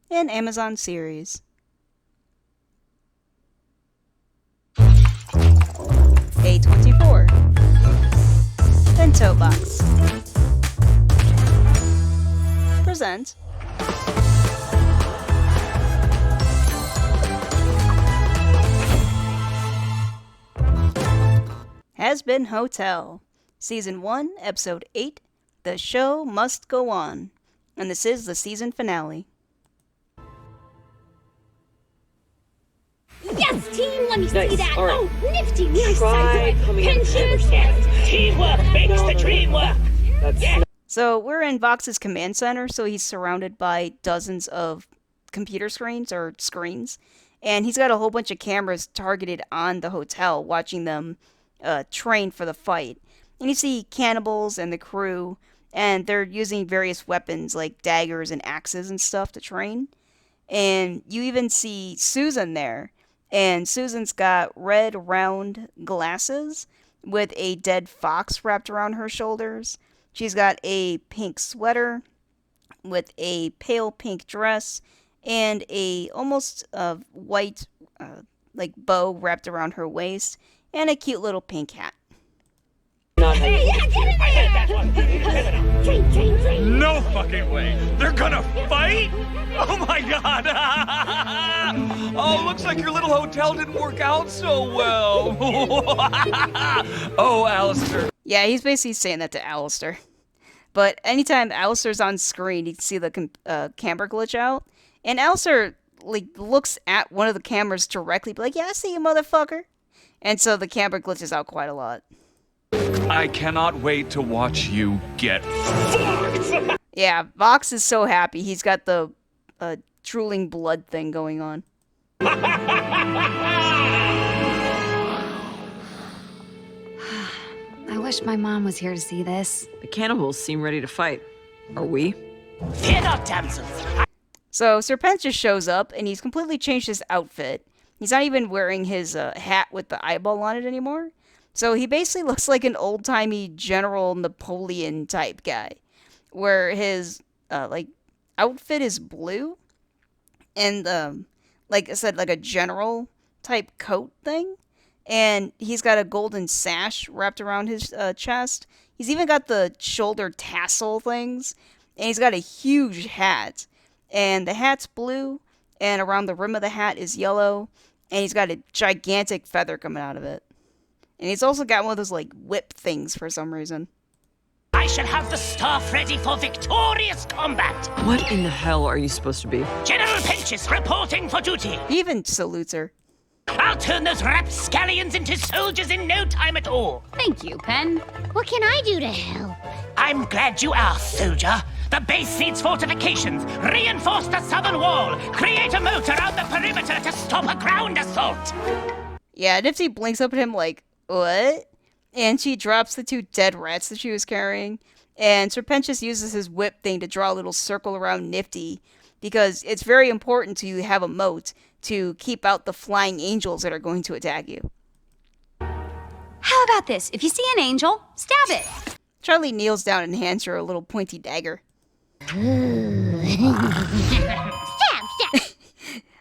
an Amazon series. A24 Bento Box present Hazbin Hotel, Season 1, Episode 8, The Show Must Go On, and this is the season finale. Yes, team, let me Nice. see that. All right. Oh, nifty, nice Try side coming in pinches. yes. Teamwork makes the dream work. That's Yeah. So we're in Vox's command center, so he's surrounded by dozens of computer screens, and he's got a whole bunch of cameras targeted on the hotel, watching them train for the fight. And you see cannibals and the crew, and they're using various weapons like daggers and axes and stuff to train. And you even see Susan there, and Susan's got red round glasses with a dead fox wrapped around her shoulders. She's got a pink sweater with a pale pink dress and a almost white like bow wrapped around her waist and a cute little pink hat. not how Hey, you yeah, get in I heard that there. one. Train, train, train. No fucking way. They're gonna fight? Oh my god. Oh, looks like your little hotel didn't work out so well. Oh, Alistair. Yeah, he's basically saying that to Alistair. But anytime Alistair's on screen, you can see the camera glitch out. And Alistair looks at one of the cameras directly, be like, yeah, I see you, motherfucker. And so the camera glitches out quite a lot. I cannot wait to watch you get Yeah, Vox is so happy. He's got the drooling blood thing going on. I wish my mom was here to see this. The cannibals seem ready to fight. Are we? Fear not, damsels. So Serpent just shows up, and he's completely changed his outfit. He's not even wearing his hat with the eyeball on it anymore. So he basically looks like an old-timey General Napoleon type guy, where his outfit is blue, and like I said, like a general type coat thing, and he's got a golden sash wrapped around his chest. He's even got the shoulder tassel things, and he's got a huge hat, and the hat's blue, and around the rim of the hat is yellow, and he's got a gigantic feather coming out of it. And he's also got one of those, like, whip things for some reason. I shall have the staff ready for victorious combat. What in the hell are you supposed to be? General Pinches reporting for duty. He even salutes her. I'll turn those rapscallions into soldiers in no time at all. Thank you, Pen. What can I do to help? I'm glad you asked, soldier. The base needs fortifications. Reinforce the southern wall. Create a moat around the perimeter to stop a ground assault. Yeah, Nifty blinks up at him like, what? And she drops the two dead rats that she was carrying. And Serpentius uses his whip thing to draw a little circle around Nifty, because it's very important to have a moat to keep out the flying angels that are going to attack you. How about this? If you see an angel, stab it. Charlie kneels down and hands her a little pointy dagger. Stab, stab.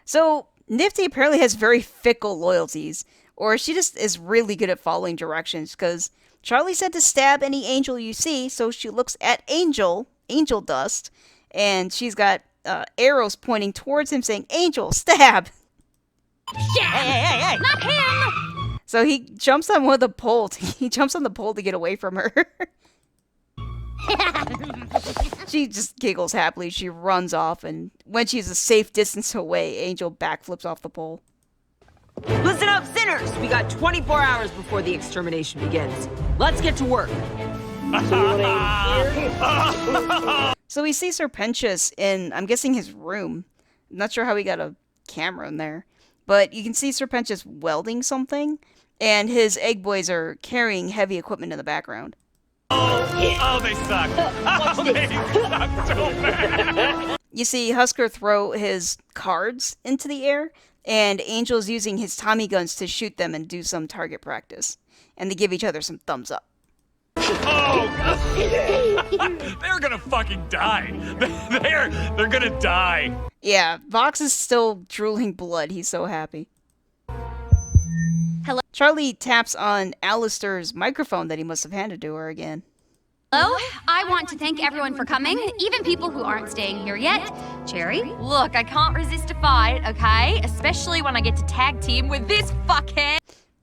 So, Nifty apparently has very fickle loyalties, or she just is really good at following directions, because Charlie said to stab any angel you see, so she looks at angel dust, and she's got arrows pointing towards him saying, Angel, stab! Stab. Hey. Not him. So he jumps on one of the poles. He jumps on the pole to get away from her. She just giggles happily. She runs off, and when she's a safe distance away, Angel backflips off the pole. Listen up, sinners! We got 24 hours before the extermination begins. Let's get to work. So we see Serpentius in, I'm guessing, his room. I'm not sure how he got a camera in there. But you can see Serpentius welding something, and his egg boys are carrying heavy equipment in the background. Oh, they suck. Oh, they suck so bad. You see Husker throw his cards into the air, and Angel's using his Tommy guns to shoot them and do some target practice. And they give each other some thumbs up. Oh, they're gonna fucking die. They're gonna die. Yeah, Vox is still drooling blood. He's so happy. Hello? Charlie taps on Alistair's microphone that he must have handed to her again. Hello? I want to thank everyone for coming, even people who aren't staying here yet. Cherry? Look, I can't resist a fight, okay? Especially when I get to tag team with this fuckhead.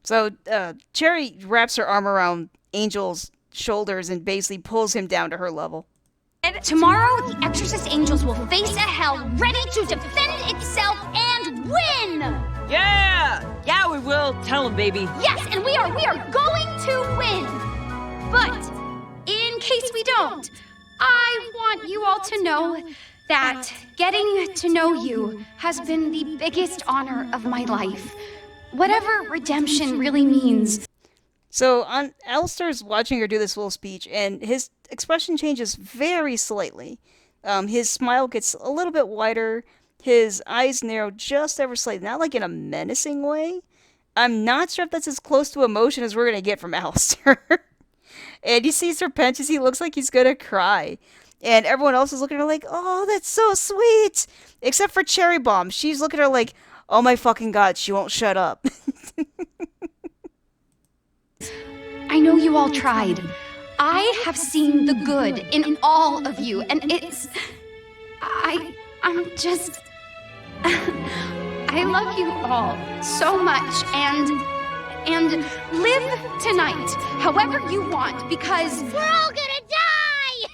So, Cherry wraps her arm around Angel's shoulders and basically pulls him down to her level. Tomorrow, the Exorcist Angels will face a hell ready to defend itself and win! Yeah! Yeah, we will. Tell him, baby. Yes, and we are going to win! But, in case we don't, I want you all to know that getting to know you has been the biggest honor of my life. Whatever redemption really means. So, Alistair's watching her do this little speech, and his expression changes very slightly. His smile gets a little bit wider, his eyes narrow just ever slightly, not like in a menacing way. I'm not sure if that's as close to emotion as we're gonna get from Alistair. And you see Serpentius, he looks like he's gonna cry. And everyone else is looking at her like, oh, that's so sweet! Except for Cherry Bomb. She's looking at her like, oh my fucking god, she won't shut up. I know you all tried. I have seen the good in all of you, and I'm just... I love you all so much, and live tonight however you want, because... We're all gonna die!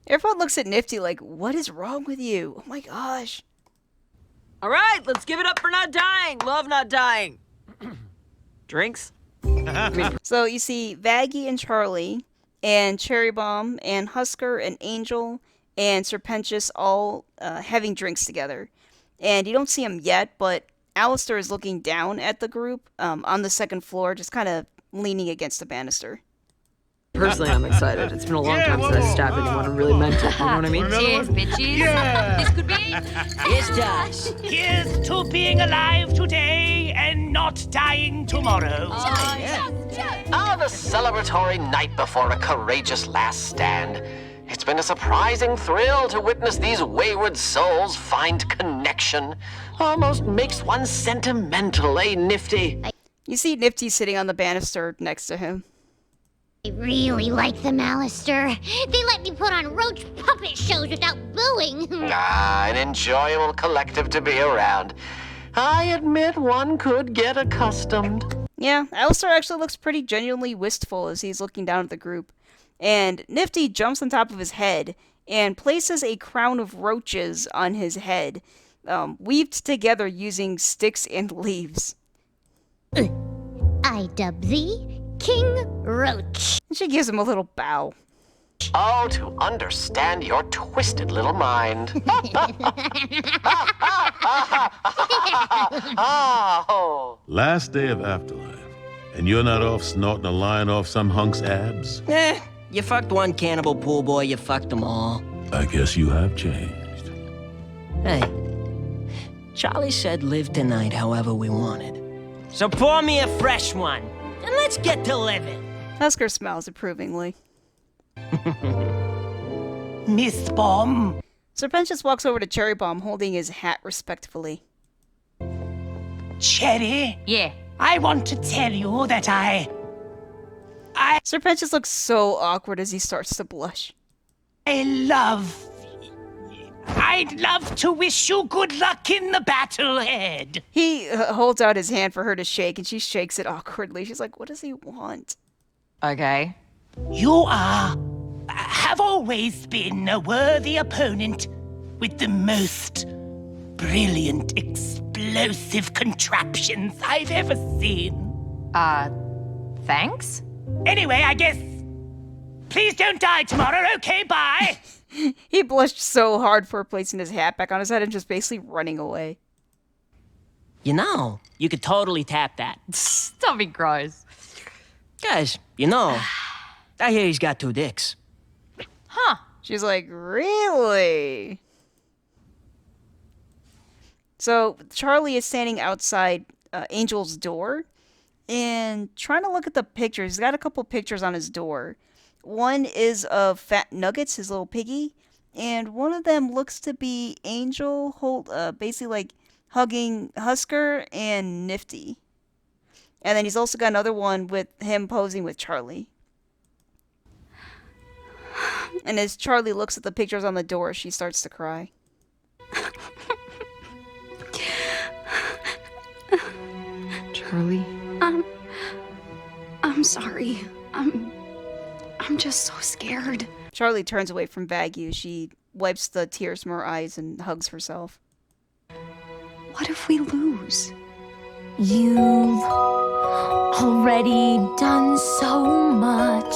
Everyone looks at Nifty like, what is wrong with you? Oh my gosh. All right, let's give it up for not dying. Love not dying. Drinks? So you see Vaggie and Charlie, and Cherry Bomb, and Husker, and Angel, and Serpentius all having drinks together. And you don't see them yet, but Alistair is looking down at the group on the second floor, just kind of leaning against the banister. Personally, I'm excited. It's been a long time since I stabbed anyone and really meant it. You know what I mean? Cheers, bitches. Yeah. This could be... Yes, does. Here's to being alive today and not dying tomorrow. Ah, the celebratory night before a courageous last stand. It's been a surprising thrill to witness these wayward souls find connection. Almost makes one sentimental, eh, Nifty? You see Nifty sitting on the banister next to him. I really like them, Alistair. They let me put on roach puppet shows without booing. Ah, an enjoyable collective to be around. I admit one could get accustomed. Yeah, Alistair actually looks pretty genuinely wistful as he's looking down at the group. And Nifty jumps on top of his head and places a crown of roaches on his head, weaved together using sticks and leaves. I dub thee King Roach. And she gives him a little bow. Oh, to understand your twisted little mind. Oh. Last day of Afterlife, and you're not off snorting a line off some hunk's abs? You fucked one cannibal pool boy, you fucked them all. I guess you have changed. Hey, Charlie said live tonight however we wanted. So pour me a fresh one, and let's get to living. Husker smiles approvingly. Miss Bomb. Serpentius walks over to Cherry Bomb holding his hat respectfully. Cherry, Yeah. I want to tell you that Serpentius looks so awkward as he starts to blush. I'd love to wish you good luck in the battle ahead. He holds out his hand for her to shake, and she shakes it awkwardly. She's like, what does he want? Okay. You have always been a worthy opponent with the most brilliant, explosive contraptions I've ever seen. Thanks? Anyway, I guess, please don't die tomorrow, okay, bye. He blushed so hard for placing his hat back on his head and just basically running away. You know, you could totally tap that. Don't be gross. Guys, you know, I hear he's got 2 dicks. Huh. She's like, really? So Charlie is standing outside Angel's door and trying to look at the pictures. He's got a couple pictures on his door. One is of Fat Nuggets, his little piggy, and one of them looks to be Angel, basically like hugging Husker and Nifty. And then he's also got another one with him posing with Charlie. And as Charlie looks at the pictures on the door, she starts to cry. Charlie? I'm sorry. I'm just so scared. Charlie turns away from Vague. She wipes the tears from her eyes and hugs herself. What if we lose? You've already done so much.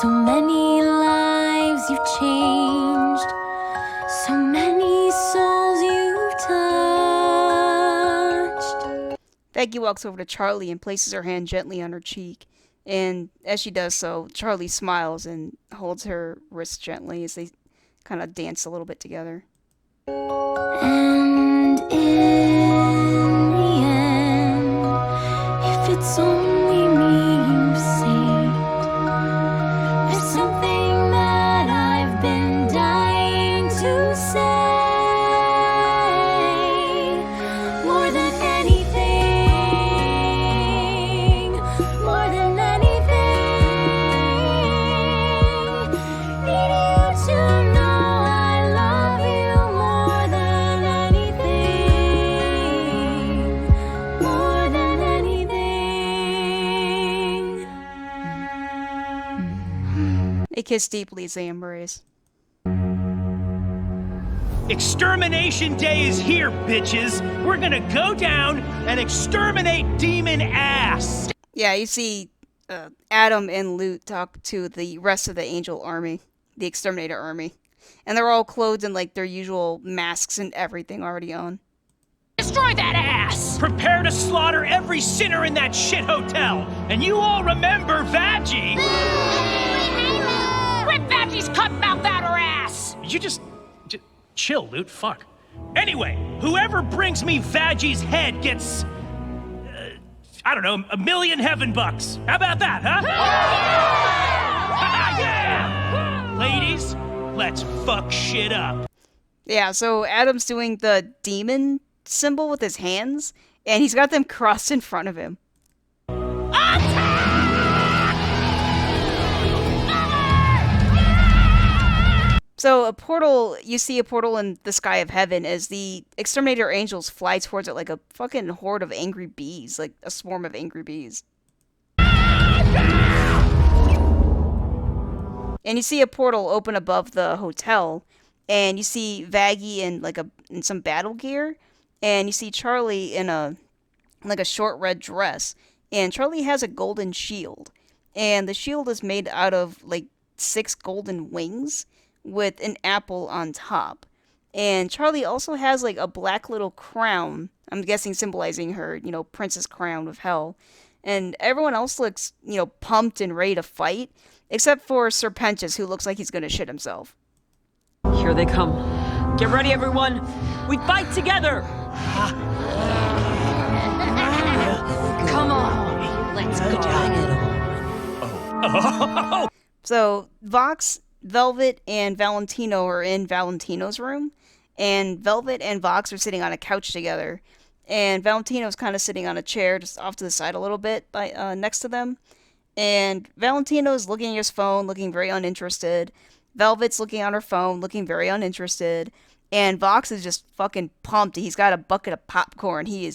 So many lives you've changed. So many souls you've touched. Vague walks over to Charlie and places her hand gently on her cheek. And as she does so, Charlie smiles and holds her wrist gently as they kind of dance a little bit together. And in the end, if it's only me you saved, there's something that I've been dying to say. More than anything, more than anything, need you to know I love you more than anything, more than anything. They kiss deeply as they embrace. Extermination Day is here, bitches! We're gonna go down and exterminate demon ass! Yeah, you see Adam and Loot talk to the rest of the Angel army, the Exterminator army. And they're all clothed in like their usual masks and everything already on. Destroy that ass! Prepare to slaughter every sinner in that shit hotel! And you all remember Vaggie! Rip Vaggie's cutmouth out her ass! You just chill, Loot, fuck. Anyway, whoever brings me Vaggie's head gets... I don't know, $1,000,000 heaven bucks. How about that, huh? Yeah! Ladies, let's fuck shit up. Yeah, so Adam's doing the demon symbol with his hands, and he's got them crossed in front of him. So you see a portal in the sky of heaven as the Exterminator Angels fly towards it like a fucking horde of angry bees, like a swarm of angry bees. And you see a portal open above the hotel, and you see Vaggie in some battle gear, and you see Charlie in a short red dress, and Charlie has a golden shield, and the shield is made out of like 6 golden wings with an apple on top. And Charlie also has like a black little crown, I'm guessing symbolizing her, princess crown of hell. And everyone else looks, pumped and ready to fight, except for Serpentius, who looks like he's gonna shit himself. Here they come. Get ready, everyone. We fight together. Come on, let's go. So Vox, Velvet, and Valentino are in Valentino's room, and Velvet and Vox are sitting on a couch together, and Valentino's kind of sitting on a chair just off to the side a little bit next to them, and Valentino's looking at his phone, looking very uninterested. Velvet's looking on her phone, looking very uninterested, and Vox is just fucking pumped. He's got a bucket of popcorn. He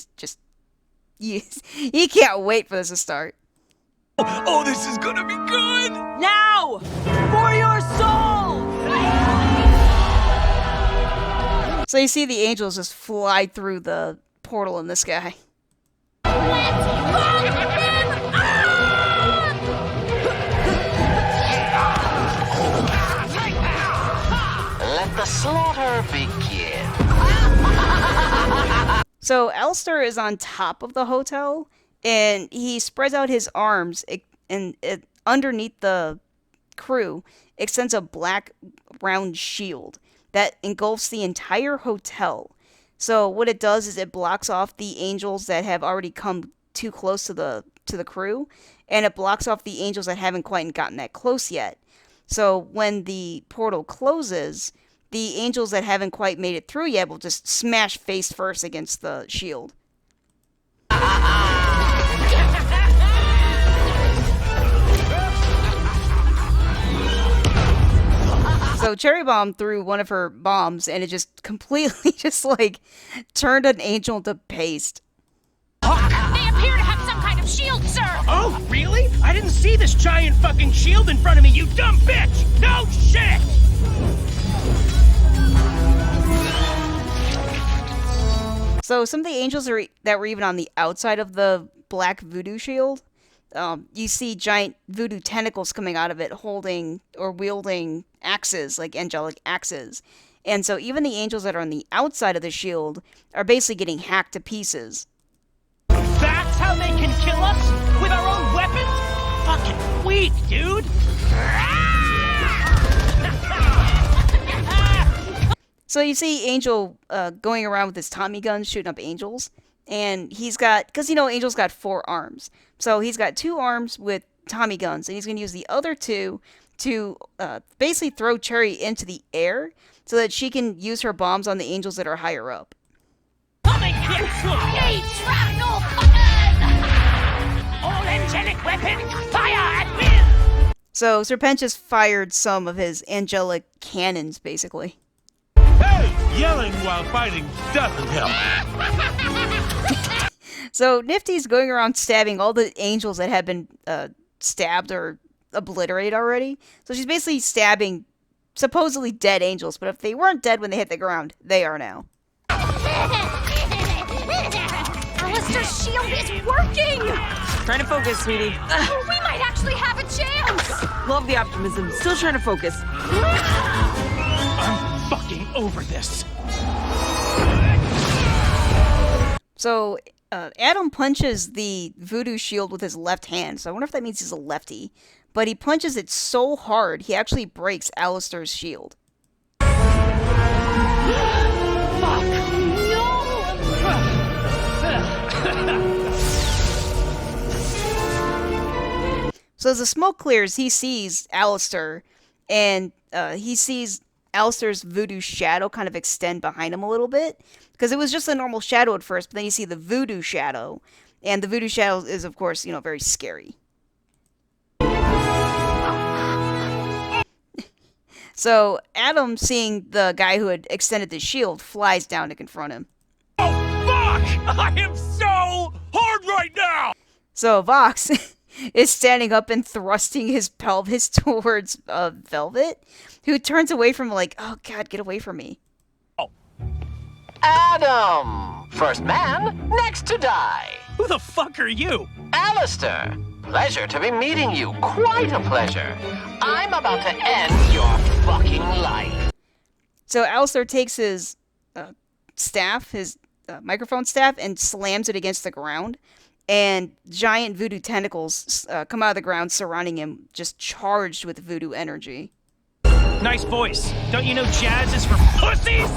can't wait for this to start. Oh, this is gonna be good! Now! For your souls! So you see the angels just fly through the portal in the sky. Let the slaughter begin. So Elster is on top of the hotel, and he spreads out his arms, and underneath the crew extends a black round shield that engulfs the entire hotel. So what it does is it blocks off the angels that have already come too close to the crew, and it blocks off the angels that haven't quite gotten that close yet. So when the portal closes, the angels that haven't quite made it through yet will just smash face first against the shield. So Cherry Bomb threw one of her bombs, and it just completely just like turned an angel into paste. They appear to have some kind of shield, sir! Oh, really? I didn't see this giant fucking shield in front of me, you dumb bitch! No shit! So some of the angels that were even on the outside of the black voodoo shield, you see giant voodoo tentacles coming out of it holding or wielding axes, like angelic axes. And so even the angels that are on the outside of the shield are basically getting hacked to pieces. That's how they can kill us? With our own weapons? Fucking weak, dude! So you see Angel going around with his Tommy gun shooting up angels. And he's got, because you know Angel's got 4 arms. So he's got 2 arms with Tommy guns. And he's going to use the other 2 to basically throw Cherry into the air so that she can use her bombs on the angels that are higher up. Coming here! Need shrapnel! All angelic weapons, fire at will! So Serpent just fired some of his angelic cannons, basically. Hey, yelling while fighting doesn't help. So Nifty's going around stabbing all the angels that have been stabbed or obliterated already. So she's basically stabbing supposedly dead angels, but if they weren't dead when they hit the ground, they are now. Alistair's shield is working! Trying to focus, sweetie. We might actually have a chance! Love the optimism. Still trying to focus. I'm fucking over this. So Adam punches the voodoo shield with his left hand, so I wonder if that means he's a lefty. But he punches it so hard, he actually breaks Alistair's shield. So as the smoke clears, he sees Alistair, and he sees Alistair's voodoo shadow kind of extend behind him a little bit. Because it was just a normal shadow at first, but then you see the voodoo shadow. And the voodoo shadow is, of course, you know, very scary. So Adam, seeing the guy who had extended the shield, flies down to confront him. Oh, fuck! I am so hard right now! So Vox is standing up and thrusting his pelvis towards Velvet, who turns away from him like, oh god, get away from me. Adam! First man, next to die. Who the fuck are you? Alistair. Pleasure to be meeting you. Quite a pleasure. I'm about to end your fucking life. So Alistair takes his staff, his microphone staff, and slams it against the ground. And giant voodoo tentacles come out of the ground surrounding him, just charged with voodoo energy. Nice voice. Don't you know jazz is for pussies?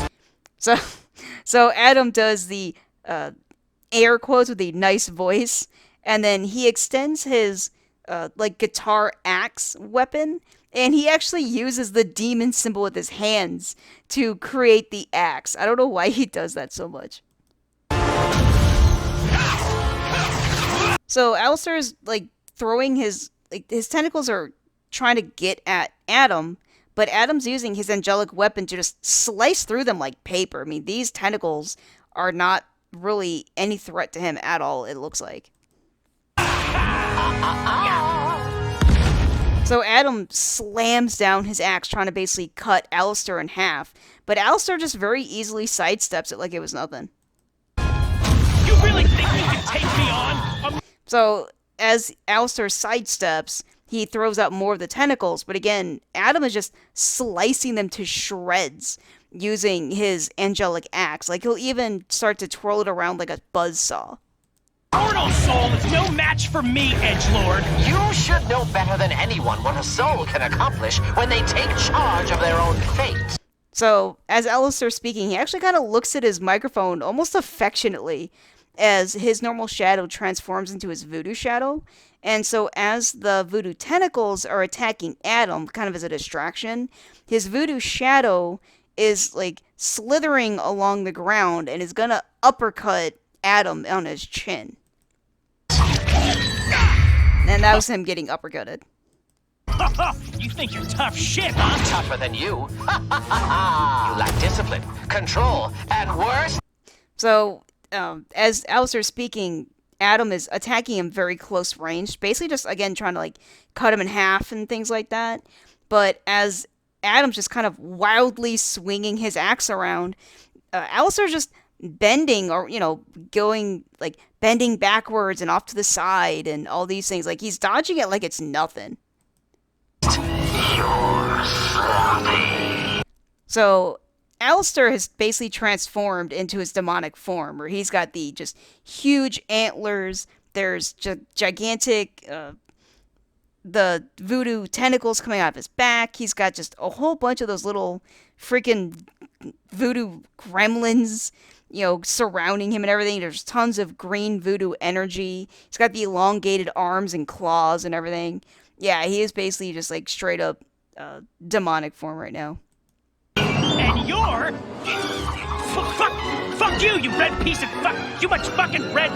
So Adam does the air quotes with the nice voice, and then he extends his like guitar axe weapon, and he actually uses the demon symbol with his hands to create the axe. I don't know why he does that so much. So Alistair's like throwing his tentacles are trying to get at Adam, but Adam's using his angelic weapon to just slice through them like paper. I mean, these tentacles are not really any threat to him at all, it looks like. So Adam slams down his axe, trying to basically cut Alistair in half, but Alistair just very easily sidesteps it like it was nothing. You really think you can take me on? So as Alistair sidesteps, he throws out more of the tentacles, but again, Adam is just slicing them to shreds using his angelic axe. Like, he'll even start to twirl it around like a buzzsaw. Mortal soul is no match for me, edgelord. You should know better than anyone what a soul can accomplish when they take charge of their own fate. So, as Alistair's speaking, he actually kind of looks at his microphone almost affectionately as his normal shadow transforms into his voodoo shadow. And so as the voodoo tentacles are attacking Adam, kind of as a distraction, his voodoo shadow is like slithering along the ground and is gonna uppercut Adam on his chin. And that was him getting uppercutted. You think you're tough shit, huh? Tougher than you. You lack discipline, control, and worse. So, as Alistair's speaking, Adam is attacking him very close range, basically just, again, trying to, like, cut him in half and things like that. But as Adam's just kind of wildly swinging his axe around, Alistair's just bending or, going, like, bending backwards and off to the side and all these things. Like, he's dodging it like it's nothing. So, Alistair has basically transformed into his demonic form, where he's got the just huge antlers, there's gigantic, the voodoo tentacles coming out of his back, he's got just a whole bunch of those little freaking voodoo gremlins, surrounding him and everything. There's tons of green voodoo energy, he's got the elongated arms and claws and everything. Yeah, he is basically just like straight up demonic form right now. And you're... Fuck you, you red piece of fuck... Too much fucking red...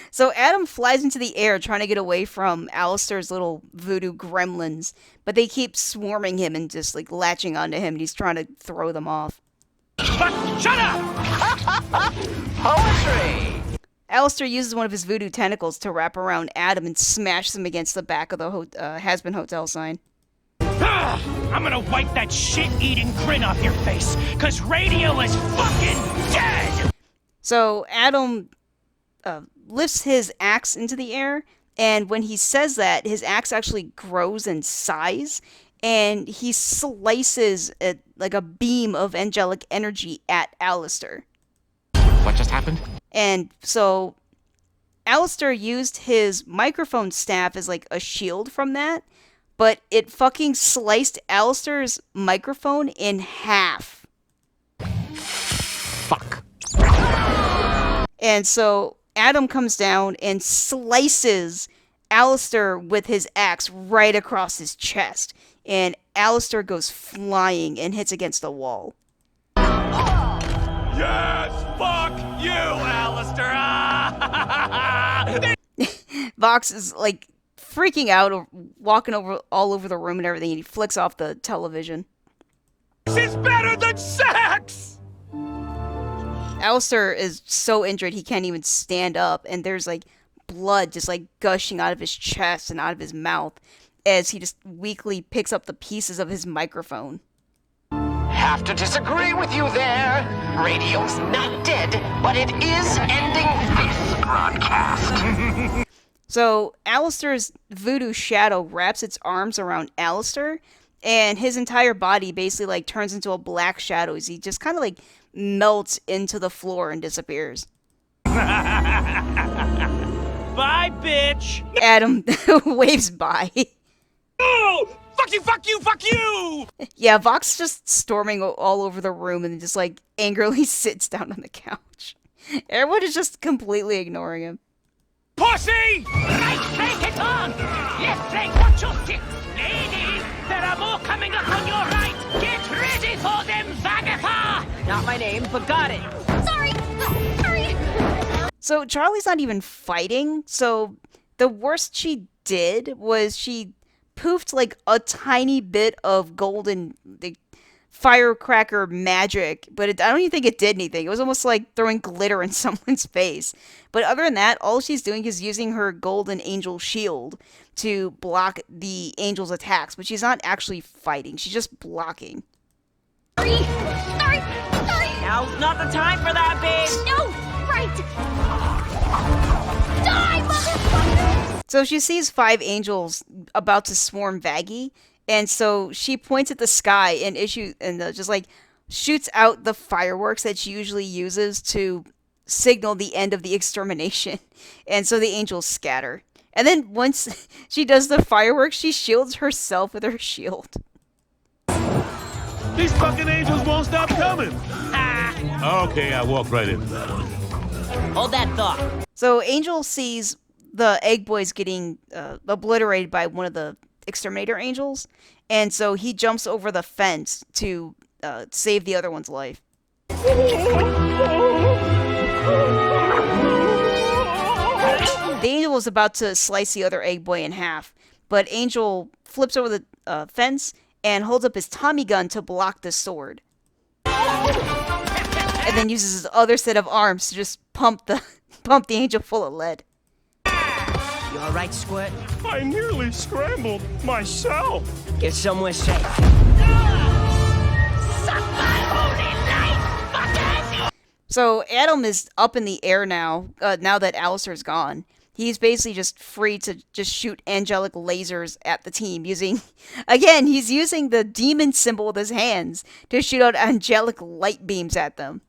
So Adam flies into the air trying to get away from Alistair's little voodoo gremlins, but they keep swarming him and just like latching onto him, and he's trying to throw them off. Fuck! Shut up! Poetry! Alistair uses one of his voodoo tentacles to wrap around Adam and smash him against the back of the Hazbin Hotel sign. I'm gonna wipe that shit-eating grin off your face, cause radio is fucking dead! So Adam lifts his axe into the air, and when he says that, his axe actually grows in size, and he slices it like a beam of angelic energy at Alistair. What just happened? And so Alistair used his microphone staff as like a shield from that, but it fucking sliced Alistair's microphone in half. Fuck. And so Adam comes down and slices Alistair with his axe right across his chest, and Alistair goes flying and hits against the wall. Yes! Fuck you, Alistair! Vox is like freaking out, or walking all over the room and everything, and he flicks off the television. This is better than sex! Alistair is so injured he can't even stand up, and there's like blood just like gushing out of his chest and out of his mouth as he just weakly picks up the pieces of his microphone. Have to disagree with you there. Radio's not dead, but it is ending this broadcast. So Alistair's voodoo shadow wraps its arms around Alistair, and his entire body basically like turns into a black shadow as he just kind of like melts into the floor and disappears. Bye, bitch! Adam waves bye. Oh! Fuck you, fuck you, fuck you! Yeah, Vox just storming all over the room and just like angrily sits down on the couch. Everyone is just completely ignoring him. Pussy! Right flank it on! Left flank, watch your six! Ladies, there are more coming up on your right! Get ready for them, Vagapar! Not my name, but got it. Sorry. Sorry. So Charlie's not even fighting, so the worst she did was she poofed like a tiny bit of golden firecracker magic, but I don't even think it did anything. It was almost like throwing glitter in someone's face. But other than that, all she's doing is using her golden angel shield to block the angel's attacks, but she's not actually fighting. She's just blocking. Sorry. Sorry. Sorry. Now's not the time for that, babe. No. Right. Die, motherfucker. So she sees 5 angels about to swarm Vaggie, and so she points at the sky and just like shoots out the fireworks that she usually uses to signal the end of the extermination. And so the angels scatter. And then once she does the fireworks, she shields herself with her shield. These fucking angels won't stop coming. Okay, I walked right into that one. Hold that thought. So Angel sees the egg boy's getting obliterated by one of the exterminator angels, and so he jumps over the fence to save the other one's life. The angel was about to slice the other egg boy in half, but Angel flips over the fence and holds up his Tommy gun to block the sword. And then uses his other set of arms to just pump the angel full of lead. You alright, Squirt? I nearly scrambled myself. Get somewhere safe. So Adam is up in the air now, now that Alistair's gone. He's basically just free to just shoot angelic lasers at the team using, again, he's using the demon symbol with his hands to shoot out angelic light beams at them.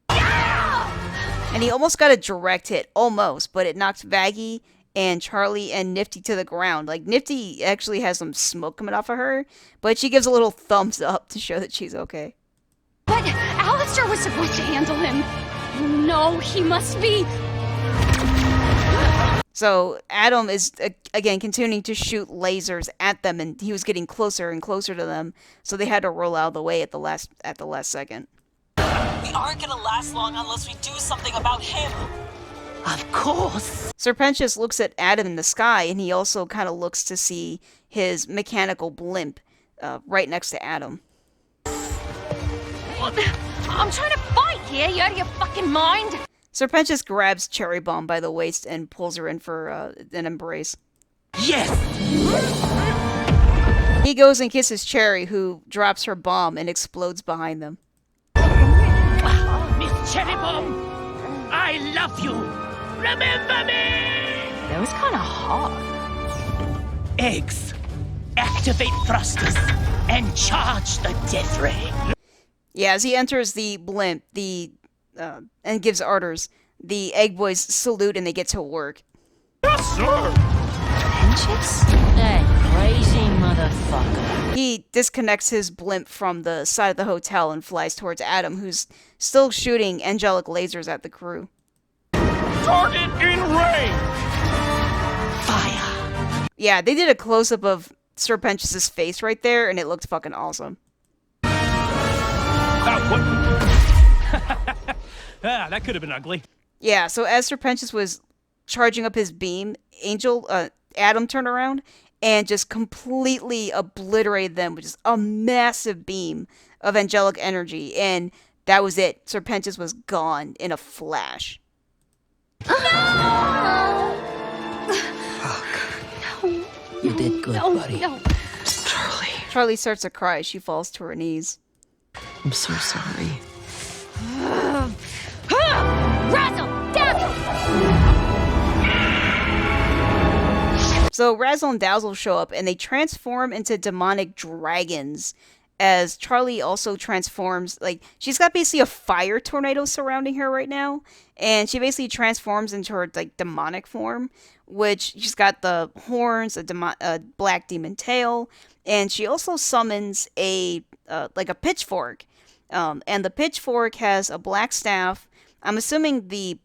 And he almost got a direct hit, almost, but it knocked Vaggie and Charlie and Nifty to the ground. Like, Nifty actually has some smoke coming off of her, but she gives a little thumbs up to show that she's okay. But Alistair was supposed to handle him. No, he must be. So Adam is, again, continuing to shoot lasers at them, and he was getting closer and closer to them, so they had to roll out of the way at the last second. We aren't gonna last long unless we do something about him. Of course. Serpentius looks at Adam in the sky, and he also kind of looks to see his mechanical blimp right next to Adam. I'm trying to fight here. You out of your fucking mind? Serpentius grabs Cherry Bomb by the waist and pulls her in for an embrace. Yes! He goes and kisses Cherry, who drops her bomb and explodes behind them. Miss Cherry Bomb, I love you. Remember me. That was kind of hard. Eggs, activate thrusters and charge the death ray. Yeah, as he enters the blimp, and gives orders, the egg boys salute and they get to work. Yes, sir. Pinches? That crazy motherfucker. He disconnects his blimp from the side of the hotel and flies towards Adam, who's still shooting angelic lasers at the crew. Target in range. Fire. Yeah, they did a close-up of Serpentius' face right there, and it looked fucking awesome. That could have been ugly. Yeah, so as Serpentius was charging up his beam, Adam turned around and just completely obliterated them with just a massive beam of angelic energy, and that was it. Serpentius was gone in a flash. Fuck. You did good, buddy. No. Charlie starts to cry. She falls to her knees. I'm so sorry. Razzle! Dazzle! So Razzle and Dazzle show up and they transform into demonic dragons, as Charlie also transforms. Like, she's got basically a fire tornado surrounding her right now, and she basically transforms into her like demonic form, which she's got the horns, a black demon tail, and she also summons a pitchfork. And the pitchfork has a black staff. I'm assuming the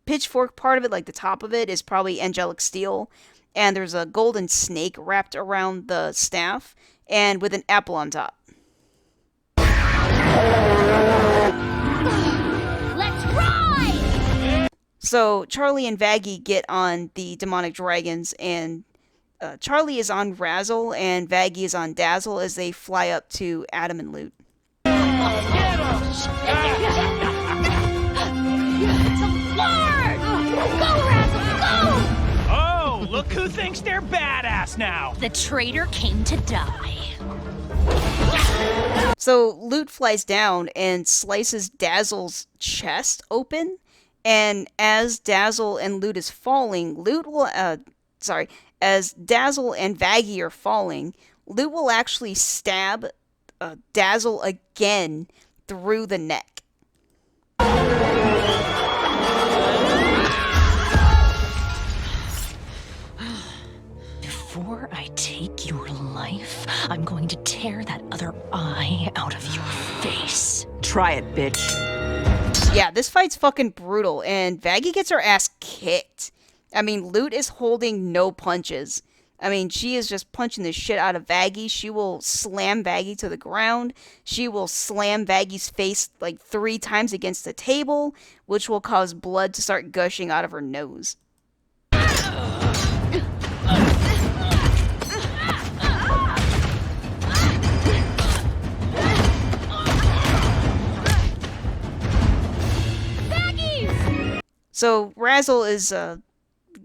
pitchfork part of it, like the top of it, is probably angelic steel. And there's a golden snake wrapped around the staff, and with an apple on top. Let's ride! So Charlie and Vaggie get on the demonic dragons, and Charlie is on Razzle, and Vaggie is on Dazzle as they fly up to Adam and Loot. Oh, look who thinks they're badass now. The traitor came to die. So Loot flies down and slices Dazzle's chest open, and as Dazzle and Loot is falling, as Dazzle and Vaggie are falling, Loot will actually stab Dazzle again through the neck. Before I take your life, I'm going to tear that other eye out of your face. Try it, bitch. Yeah, this fight's fucking brutal, and Vaggie gets her ass kicked. I mean, Loot is holding no punches. I mean, she is just punching the shit out of Vaggie. She will slam Vaggie to the ground. She will slam Vaggie's face like 3 times against the table, which will cause blood to start gushing out of her nose. So Razzle is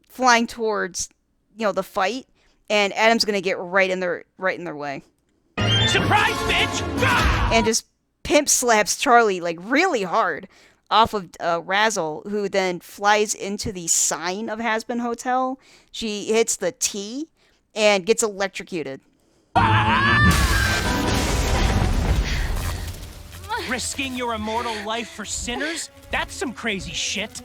flying towards, the fight, and Adam's gonna get right in their way. Surprise, bitch! Ah! And just pimp slaps Charlie like really hard off of Razzle, who then flies into the sign of Hazbin Hotel. She hits the T and gets electrocuted. Risking your immortal life for sinners? That's some crazy shit.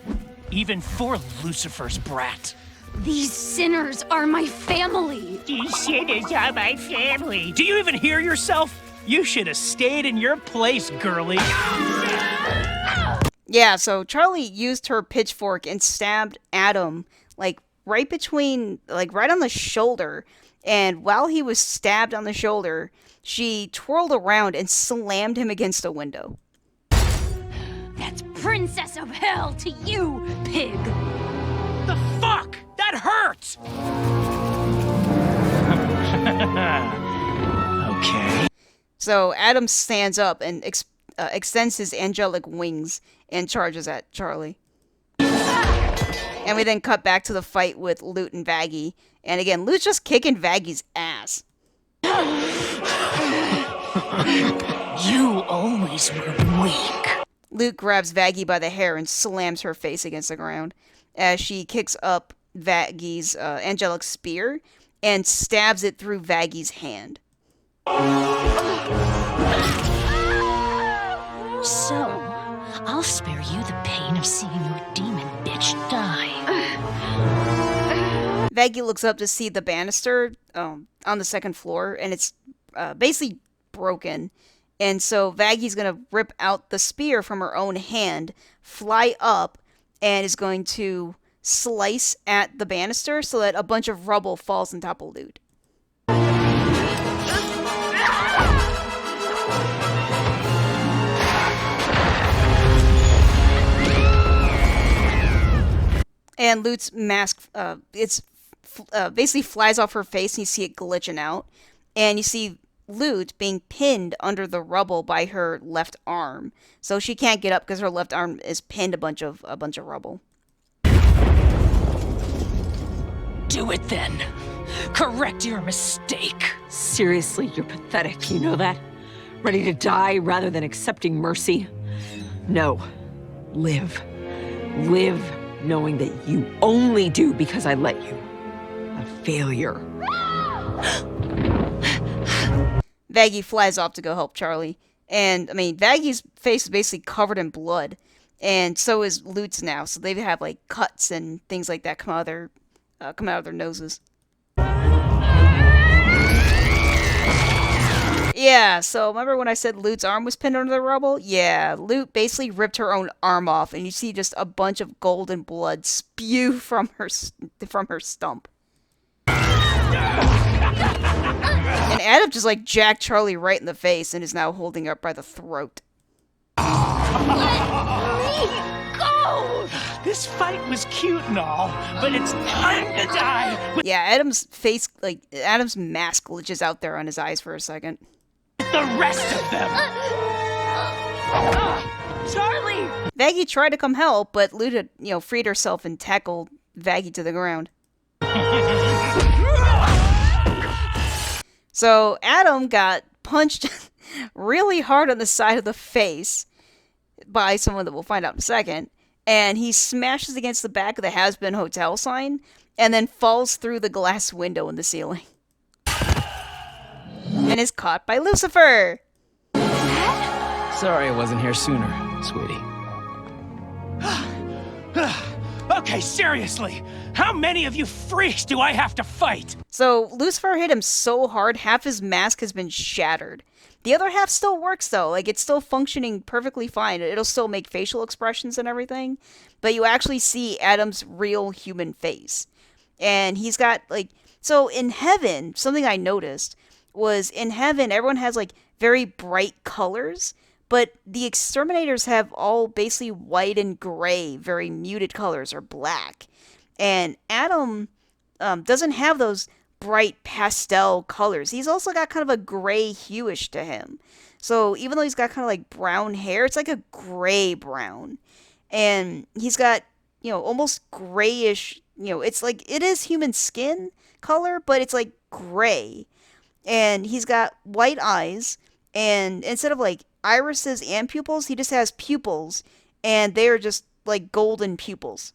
Even for Lucifer's brat. These sinners are my family. These sinners are my family. Do you even hear yourself? You should have stayed in your place, girlie. Yeah, so Charlie used her pitchfork and stabbed Adam, like right on the shoulder. And while he was stabbed on the shoulder, she twirled around and slammed him against a window. That's Princess of Hell to you, pig. The fuck? That hurts! Okay. So Adam stands up and extends his angelic wings and charges at Charlie. And we then cut back to the fight with Loot and Vaggie. And again, Loot's just kicking Vaggie's ass. You always were weak. Loot grabs Vaggie by the hair and slams her face against the ground as she kicks up Vaggie's angelic spear and stabs it through Vaggie's hand. So, I'll spare you the pain of seeing your demon bitch die. Vaggie looks up to see the banister on the second floor, and it's basically broken. And so Vaggie's going to rip out the spear from her own hand, fly up, and is going to slice at the banister so that a bunch of rubble falls on top of Loot. And Loot's mask, basically flies off her face, and you see it glitching out. And you see Loot being pinned under the rubble by her left arm, so she can't get up because her left arm is pinned a bunch of rubble. Do it then. Correct your mistake. Seriously, you're pathetic, you know that? Ready to die rather than accepting mercy? No. Live. Live knowing that you only do because I let you. A failure. Vaggie flies off to go help Charlie. And, I mean, Vaggie's face is basically covered in blood. And so is Loot's now. So they have, like, cuts and things like that come out of their noses. Yeah, so remember when I said Loot's arm was pinned under the rubble? Yeah, Loot basically ripped her own arm off, and you see just a bunch of golden blood spew from her stump. And Adam just like jacked Charlie right in the face and is now holding her up by the throat. Go! This fight was cute and all, but it's time to die. Yeah, Adam's mask glitches out there on his eyes for a second. The rest of them. Charlie! Vaggie tried to come help, but Loot had, freed herself and tackled Vaggie to the ground. So Adam got punched really hard on the side of the face by someone that we'll find out in a second, and he smashes against the back of the Hazbin Hotel sign and then falls through the glass window in the ceiling. And is caught by Lucifer! Sorry I wasn't here sooner, sweetie. Okay, seriously, how many of you freaks do I have to fight? So Lucifer hit him so hard, half his mask has been shattered. The other half still works though. Like it's still functioning perfectly fine. It'll still make facial expressions and everything, but you actually see Adam's real human face. And he's got like so in heaven, something I noticed was in heaven everyone has like very bright colors, but the exterminators have all basically white and gray, very muted colors or black. And Adam doesn't have those bright pastel colors. He's also got kind of a gray hueish to him. So even though he's got kind of like brown hair, it's like a gray brown. And he's got, almost grayish, it's like it is human skin color, but it's like gray. And he's got white eyes, and instead of like irises and pupils, he just has pupils, and they're just like golden pupils.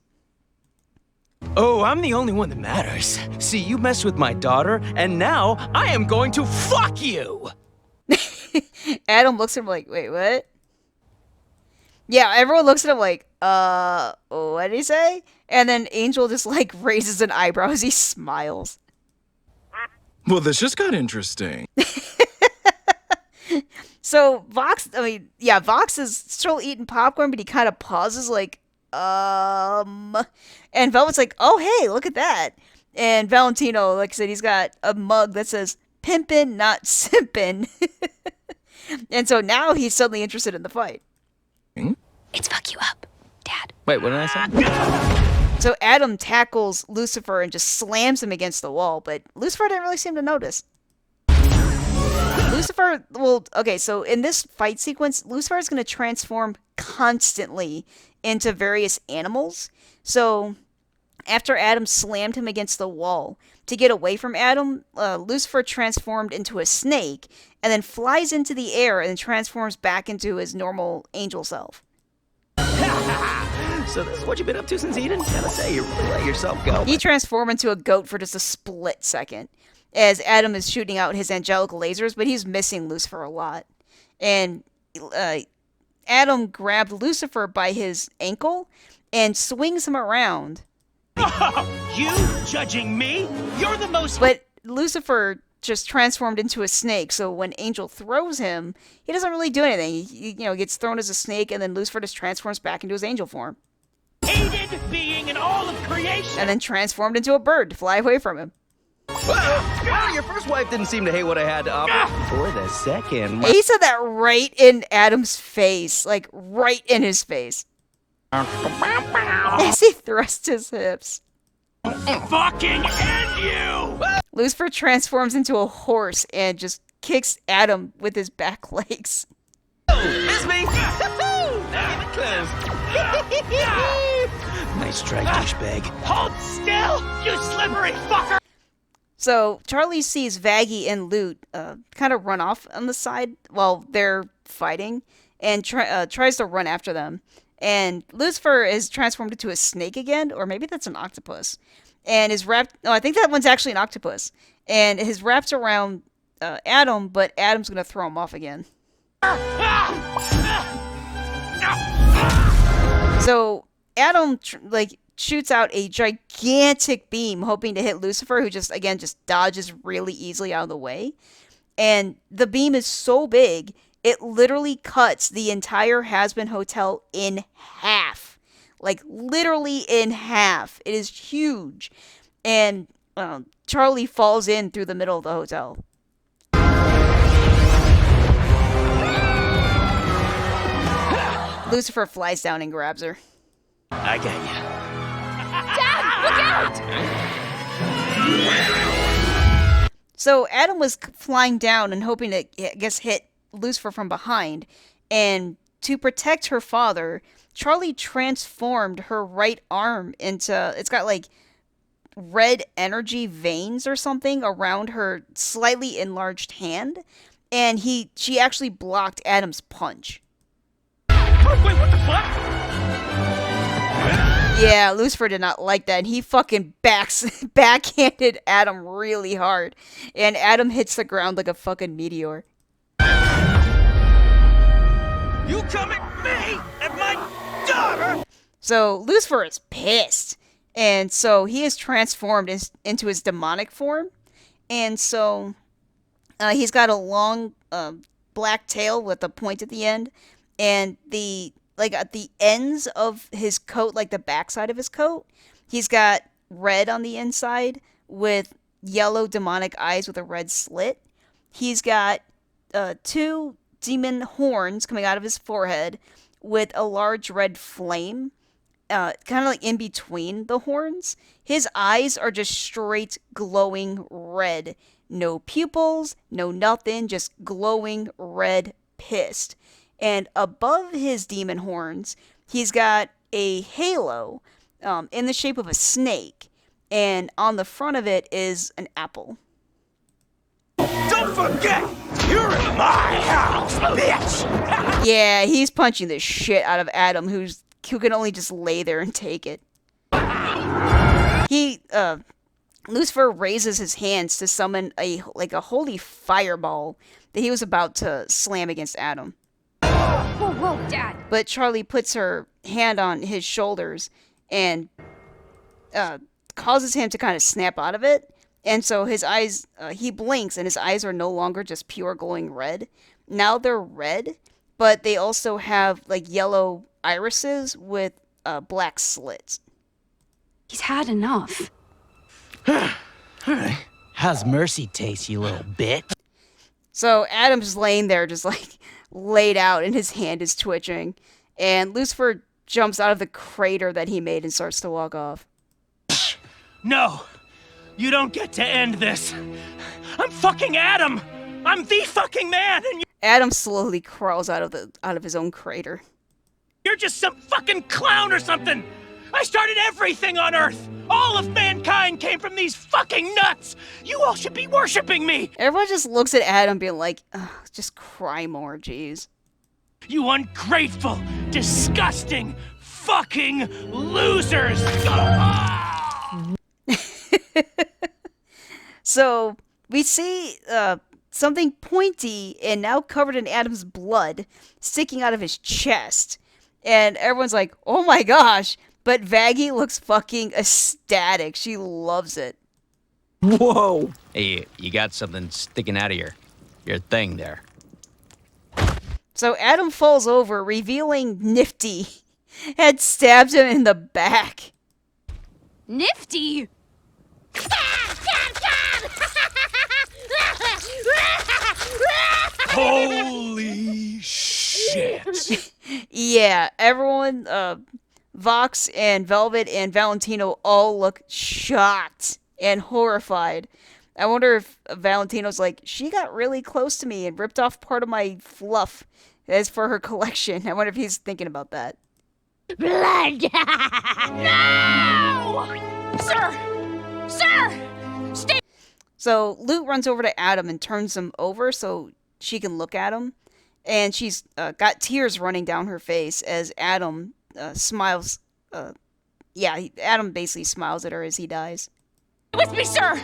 Oh, I'm the only one that matters. See, you messed with my daughter, and now I am going to fuck you! Adam looks at him like, wait, what? Yeah, everyone looks at him like, what did he say? And then Angel just like raises an eyebrow as he smiles. Well, this just got interesting. So Vox is still eating popcorn, but he kind of pauses like, and Velvet's like, oh, hey, look at that. And Valentino, like I said, he's got a mug that says, pimpin', not simpin'. And so now he's suddenly interested in the fight. It's fuck you up, Dad. Wait, what did I say? So Adam tackles Lucifer and just slams him against the wall, but Lucifer didn't really seem to notice. Lucifer, so in this fight sequence, Lucifer is going to transform constantly into various animals. So after Adam slammed him against the wall, to get away from Adam, Lucifer transformed into a snake and then flies into the air and then transforms back into his normal angel self. So this is what you've been up to since Eden? Gotta say, you really let yourself go. He transformed into a goat for just a split second, as Adam is shooting out his angelic lasers, but he's missing Lucifer a lot. And Adam grabbed Lucifer by his ankle and swings him around. You judging me? You're the most... But Lucifer just transformed into a snake, so when Angel throws him, he doesn't really do anything. He gets thrown as a snake, and then Lucifer just transforms back into his angel form. Hated being in all of creation! And then transformed into a bird to fly away from him. Well, your first wife didn't seem to hate what I had to offer. For the second... He said that right in Adam's face. Like, right in his face. As he thrust his hips. Fucking end you! Lucifer transforms into a horse and just kicks Adam with his back legs. It's me! Not even close. Nice try, douchebag. Hold still, you slippery fucker! So Charlie sees Vaggie and Loot kind of run off on the side while they're fighting, and tries to run after them. And Lucifer is transformed into a snake again, or maybe that's an octopus, and is wrapped. No, I think that one's actually an octopus, and is wrapped around Adam, but Adam's gonna throw him off again. So Adam shoots out a gigantic beam, hoping to hit Lucifer, who just dodges really easily out of the way. And the beam is so big, it literally cuts the entire Hazbin Hotel in half. Like, literally in half. It is huge. And Charlie falls in through the middle of the hotel. Lucifer flies down and grabs her. I got you. Dad, look out! So Adam was flying down and hoping to, hit Lucifer from behind. And to protect her father, Charlie transformed her right arm into... It's got, red energy veins or something around her slightly enlarged hand. And she actually blocked Adam's punch. Wait, what the fuck? Yeah, Lucifer did not like that. And he fucking backhanded Adam really hard. And Adam hits the ground like a fucking meteor. You come at me and my daughter! So Lucifer is pissed. And so he is transformed into his demonic form. And so he's got a long black tail with a point at the end, and at the ends of his coat, like the backside of his coat, he's got red on the inside with yellow demonic eyes with a red slit. He's got two demon horns coming out of his forehead with a large red flame, kind of like in between the horns. His eyes are just straight glowing red. No pupils, no nothing, just glowing red pissed. And above his demon horns, he's got a halo in the shape of a snake. And on the front of it is an apple. Don't forget, you're in my house, bitch! Yeah, he's punching the shit out of Adam, who can only just lay there and take it. Lucifer raises his hands to summon a holy fireball that he was about to slam against Adam. Whoa, whoa, Dad. But Charlie puts her hand on his shoulders and causes him to kind of snap out of it. And so his eyes, he blinks and his eyes are no longer just pure glowing red. Now they're red, but they also have like yellow irises with black slits. He's had enough. Alright. How's mercy taste, you little bitch? So Adam's laying there just like laid out and his hand is twitching. And Lucifer jumps out of the crater that he made and starts to walk off. No! You don't get to end this! I'm fucking Adam! I'm the fucking man, and Adam slowly crawls out of his own crater. you're just some fucking clown or something! I started everything on Earth! All of mankind came from these fucking nuts! You all should be worshipping me! Everyone just looks at Adam being like, just cry more, jeez. You ungrateful, disgusting, fucking losers! So, we see something pointy and now covered in Adam's blood sticking out of his chest. And everyone's like, oh my gosh. But Vaggie looks fucking ecstatic. She loves it. Whoa! Hey, you got something sticking out of your thing there. So Adam falls over, revealing Nifty had stabbed him in the back. Nifty! Holy shit! Yeah, everyone, Vox and Velvet and Valentino all look shocked and horrified. I wonder if Valentino's like, she got really close to me and ripped off part of my fluff as for her collection. I wonder if he's thinking about that. Blood! No! Sir! Sir! Stay! So Lute runs over to Adam and turns him over so she can look at him. And she's got tears running down her face as Adam smiles. Adam basically smiles at her as he dies. With me, sir!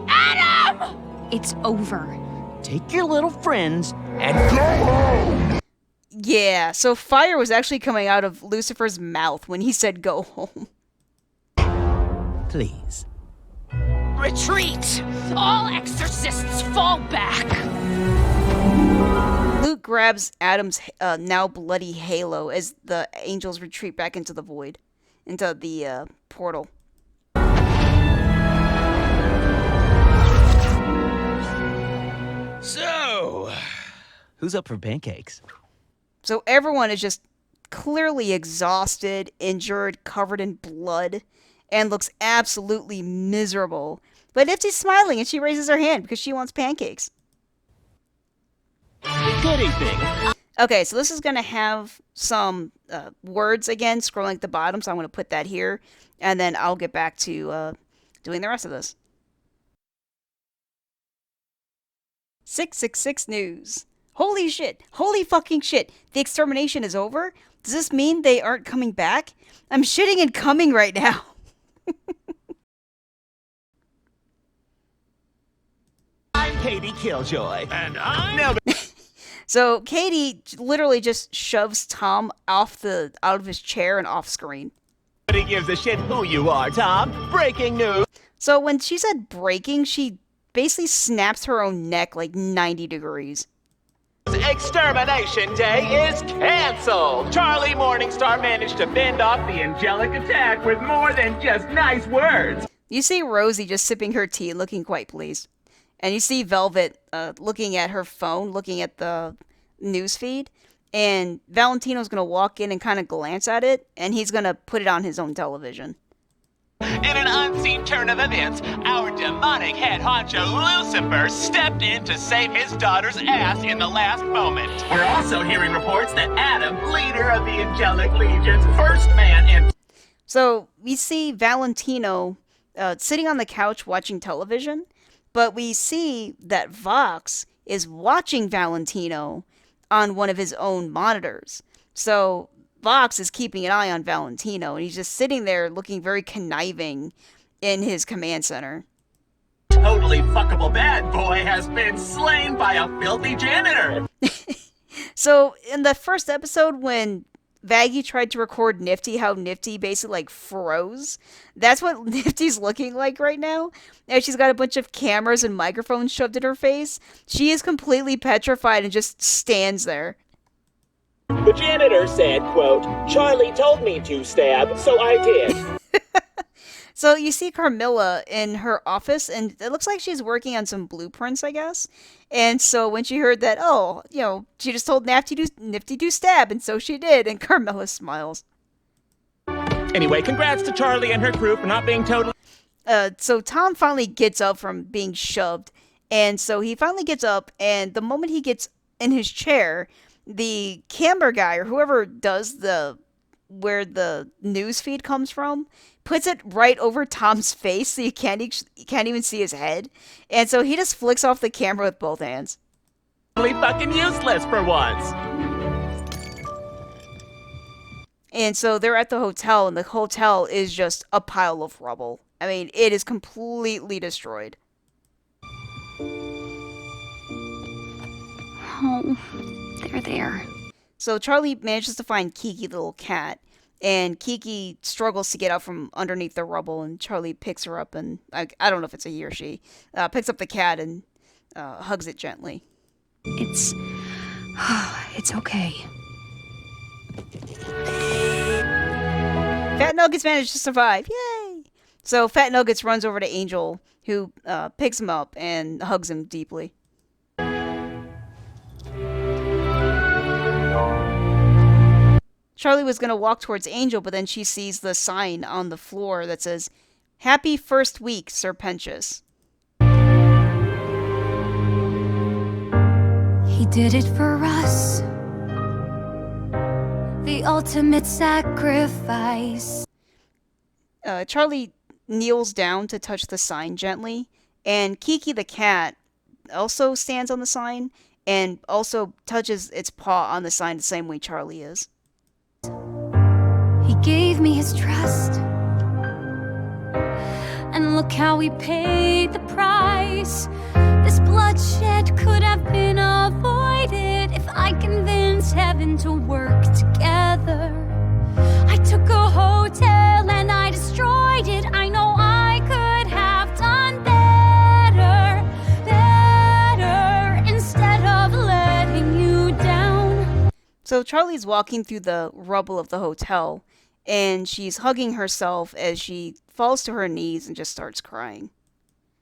Adam! It's over. Take your little friends and go home! Yeah, so fire was actually coming out of Lucifer's mouth when he said go home. Please. Retreat! All exorcists fall back! Luke grabs Adam's now bloody halo as the angels retreat back into the void, into the portal. So, who's up for pancakes? So everyone is just clearly exhausted, injured, covered in blood, and looks absolutely miserable. But Nifty's smiling and she raises her hand because she wants pancakes. Good evening. Okay, so this is going to have some words again scrolling at the bottom, so I'm going to put that here, and then I'll get back to doing the rest of this. 666 News. Holy shit. Holy fucking shit. The extermination is over? Does this mean they aren't coming back? I'm shitting and coming right now. I'm Katie Killjoy. And I'm... So Katie literally just shoves Tom out of his chair and off screen. Nobody gives a shit who you are, Tom. Breaking news. So when she said breaking, she basically snaps her own neck like 90 degrees. Extermination Day is canceled! Charlie Morningstar managed to fend off the angelic attack with more than just nice words. You see Rosie just sipping her tea, looking quite pleased. And you see Velvet looking at her phone, looking at the news feed. And Valentino's going to walk in and kind of glance at it, and he's going to put it on his own television. In an unseen turn of events, our demonic head honcho Lucifer stepped in to save his daughter's ass in the last moment. We're also hearing reports that Adam, leader of the Angelic Legion's first man in... So we see Valentino sitting on the couch watching television, but we see that Vox is watching Valentino on one of his own monitors. So Vox is keeping an eye on Valentino, and he's just sitting there looking very conniving in his command center. Totally fuckable bad boy has been slain by a filthy janitor. So in the first episode, when Vaggie tried to record Nifty, how Nifty basically like froze, that's what Nifty's looking like right now. And she's got a bunch of cameras and microphones shoved in her face. She is completely petrified and just stands there. The janitor said, quote, "Charlie told me to stab, so I did." So you see Carmilla in her office, and it looks like she's working on some blueprints, I guess. And so when she heard that, she just told Nifty to stab, and so she did, and Carmilla smiles. Anyway, congrats to Charlie and her crew for not being totally... So Tom finally gets up from being shoved, and so he finally gets up, and the moment he gets in his chair, the camera guy, or whoever does where the news feed comes from, puts it right over Tom's face so you can't even see his head. And so he just flicks off the camera with both hands. Totally fucking useless for once. And so they're at the hotel, and the hotel is just a pile of rubble. I mean, it is completely destroyed. Oh, they're there. So Charlie manages to find Kiki, the little cat, and Kiki struggles to get out from underneath the rubble, and Charlie picks her up, and I don't know if it's a he or she, picks up the cat and hugs it gently. It's okay. Fat Nuggets managed to survive. Yay! So Fat Nuggets runs over to Angel, who picks him up and hugs him deeply. Charlie was going to walk towards Angel, but then she sees the sign on the floor that says, "Happy first week, Sir Pentious." He did it for us. The ultimate sacrifice. Charlie kneels down to touch the sign gently, and Kiki the cat also stands on the sign and also touches its paw on the sign the same way Charlie is. He gave me his trust. And look how we paid the price. This bloodshed could have been avoided if I convinced heaven to work together. I took a hotel and I destroyed it. I know I could have done better instead of letting you down. So Charlie's walking through the rubble of the hotel, and she's hugging herself as she falls to her knees and just starts crying.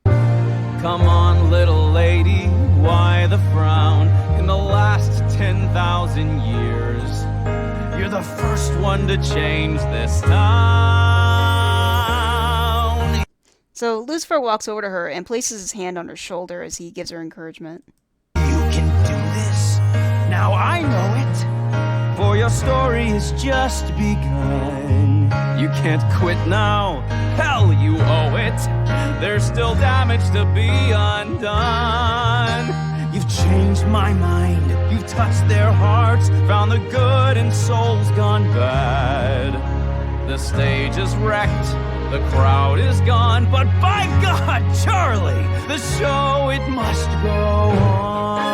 Come on, little lady, why the frown? In the last 10,000 years, you're the first one to change this town. So Lucifer walks over to her and places his hand on her shoulder as he gives her encouragement. You can do this. Now I know it. For your story is just begun. You can't quit now. Hell, you owe it. There's still damage to be undone. You've changed my mind. You've touched their hearts. Found the good in souls gone bad. The stage is wrecked. The crowd is gone. But by God, Charlie, the show, it must go on.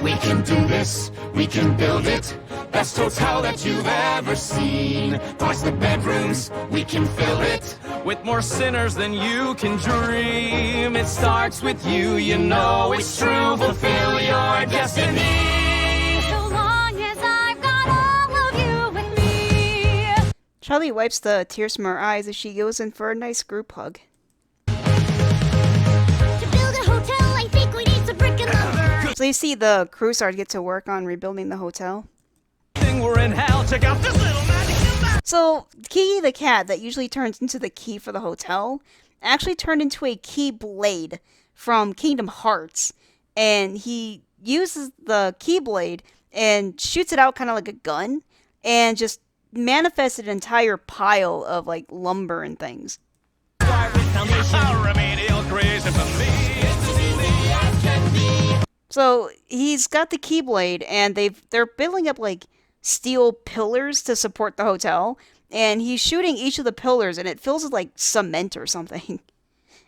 We can do this, we can build it. best hotel that you've ever seen. Twice the bedrooms, we can fill it with more sinners than you can dream. It starts with you, you know it's true. Fulfill your destiny. So long as I've got all of you with me. Charlie wipes the tears from her eyes as she goes in for a nice group hug. To build a hotel, I think we need some brick and lumber. So you see the crew start get to work on rebuilding the hotel. We're in hell, check out this little magic. So Kiki the cat that usually turns into the key for the hotel actually turned into a key blade from Kingdom Hearts, and he uses the keyblade and shoots it out kind of like a gun and just manifested an entire pile of like lumber and things. So he's got the keyblade and they're building up like steel pillars to support the hotel, and he's shooting each of the pillars and it fills with like cement or something.